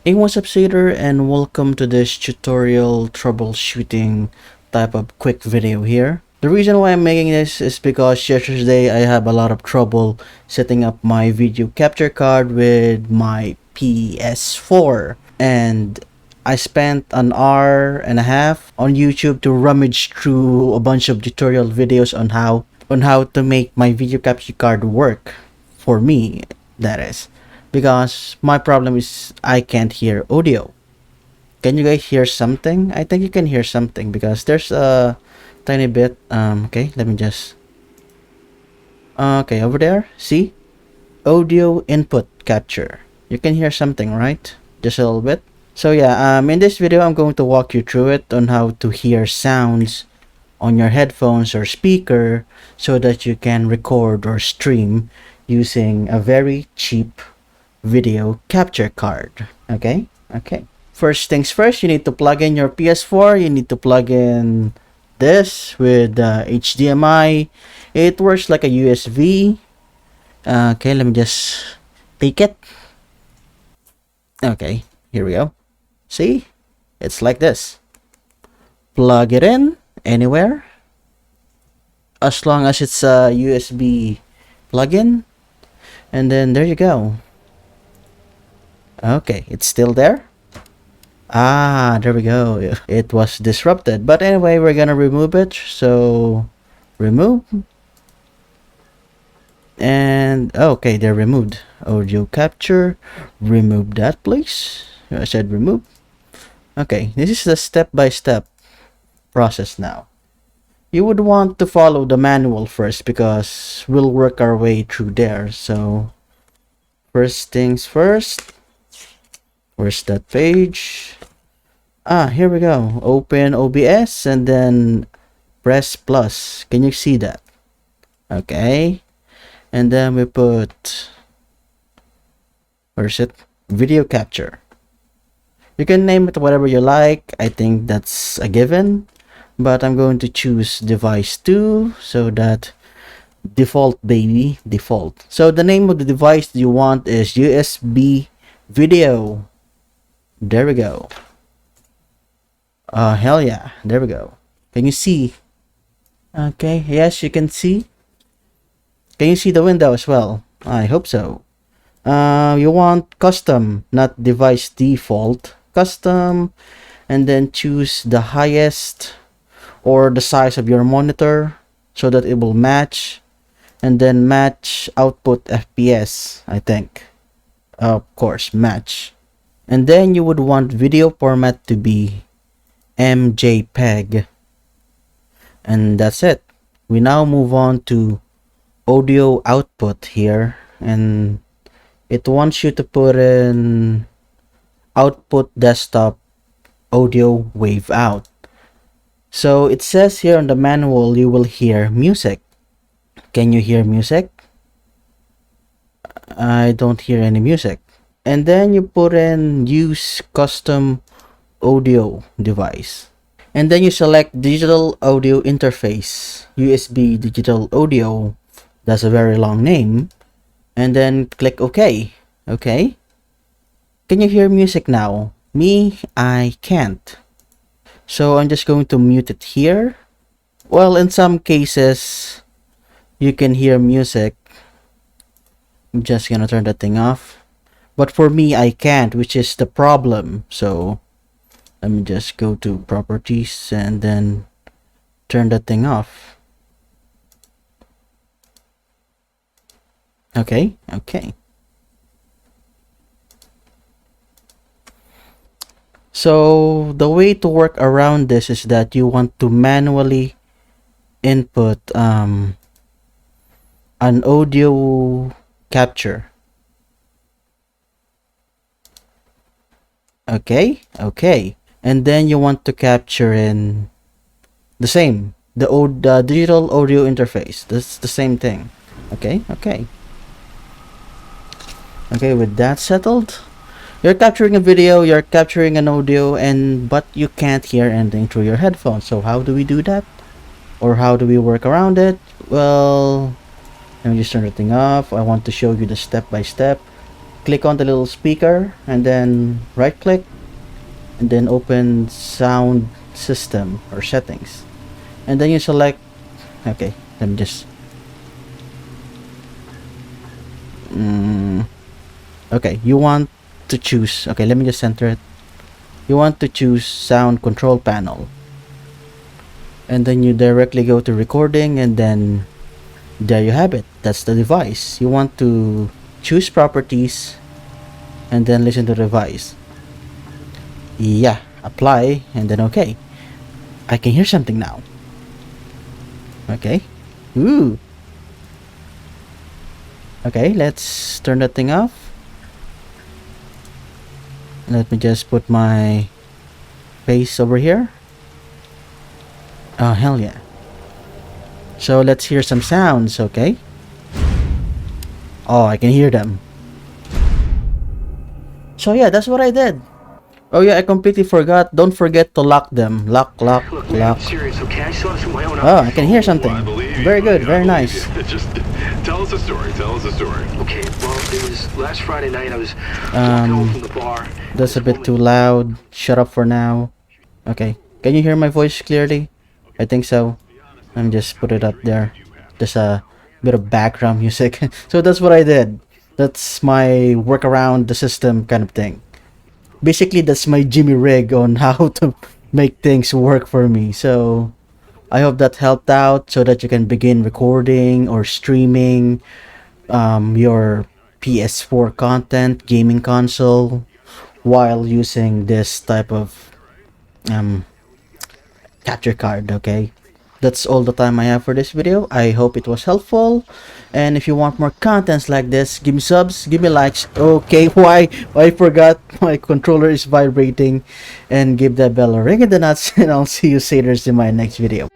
Hey, what's up, Sater, and welcome to this tutorial troubleshooting type of quick video here. The reason why I'm making this is because yesterday I have a lot of trouble setting up my video capture card with my PS4, and I spent an hour and a half on YouTube to rummage through a bunch of tutorial videos on how to make my video capture card work for me, that is, because my problem is I can't hear audio. Can you guys hear something? I think you can hear something because there's a tiny bit. Okay, let me just. Okay, over there. See, audio input capture. You can hear something, right? Just a little bit. So yeah, in this video, I'm going to walk you through it on how to hear sounds on your headphones or speaker so that you can record or stream using a very cheap video capture card. Okay. First things first, you need to plug in your PS4. You need to plug in this with HDMI. It works like a USB. Okay, let me just take it. Okay, here we go. See? It's like this. Plug it in anywhere. As long as it's a USB plug-in. And then there you go. Okay, it's still there. There we go. It was disrupted. But anyway, we're gonna remove it. So, remove. And, okay, they're removed. Audio capture. Remove that, please. I said remove. Okay, this is the step-by-step process now. You would want to follow the manual first because we'll work our way through there. So, first things first. Where's that page? Here we go. Open OBS and then press plus. Can you see that? Okay. And then we put, where's it? Video capture. You can name it whatever you like. I think that's a given. But I'm going to choose device 2 so that default, baby, default. So the name of the device you want is USB video. There we go. Hell yeah, there we go. Can you see? Okay, yes, you can see. Can you see the window as well? I hope so. You want custom, not device default. Custom, and then choose the highest or the size of your monitor so that it will match. And then match output FPS, I think. Of course, match. And then you would want video format to be MJPEG. And that's it. We now move on to audio output here, and it wants you to put in output desktop audio wave out. So it says here on the manual you will hear music. Can you hear music? I don't hear any music. And then you put in use custom audio device. And then you select digital audio interface, USB digital audio. That's a very long name. And then click OK. Okay. Can you hear music now? Me, I can't. So I'm just going to mute it here. Well, in some cases, you can hear music. I'm just gonna turn that thing off. But for me, I can't, which is the problem. So let me just go to properties and then turn that thing off. Okay. So the way to work around this is that you want to manually input an audio capture. Okay. And then you want to capture in the same, the digital audio interface. That's the same thing. Okay, with that settled, you're capturing a video, you're capturing an audio, but you can't hear anything through your headphones. So how do we do that? Or how do we work around it? Well, let me just turn the thing off. I want to show you the step by step. click on the little speaker and then right click and then open sound system or settings, and then you select, okay, let me just okay, you want to choose, okay, let me just center it. You want to choose sound control panel, and then you directly go to recording, and then there you have it. That's the device. You want to choose properties and then listen to the device. Yeah, apply and then okay. I can hear something now. Okay. Ooh. Okay, let's turn that thing off. Let me just put my face over here. Oh, hell yeah. So let's hear some sounds, okay? Oh, I can hear them. So yeah, that's what I did. Oh yeah, I completely forgot. Don't forget to lock them. Lock. Look, man, I'm serious, okay? I saw this with my own eyes. Oh, I can hear something. I believe you, Very good, buddy, very I believe nice. you. Just tell us a story. Tell us a story. Okay, well, it was last Friday night. I was walking home from the bar. That's a bit too loud. Shut up for now. Okay. Can you hear my voice clearly? I think so. Let me just put it up there. There's a bit of background music. So that's what I did. That's my workaround the system kind of thing. Basically, that's my Jimmy rig on how to make things work for me. So I hope that helped out so that you can begin recording or streaming your PS4 content, gaming console, while using this type of capture card. Okay, that's all the time I have for this video. I hope it was helpful, and if you want more contents like this, give me subs, give me likes. Okay, why I forgot my controller is vibrating, and give that bell a ring in the nuts, and I'll see you satyrs in my next video.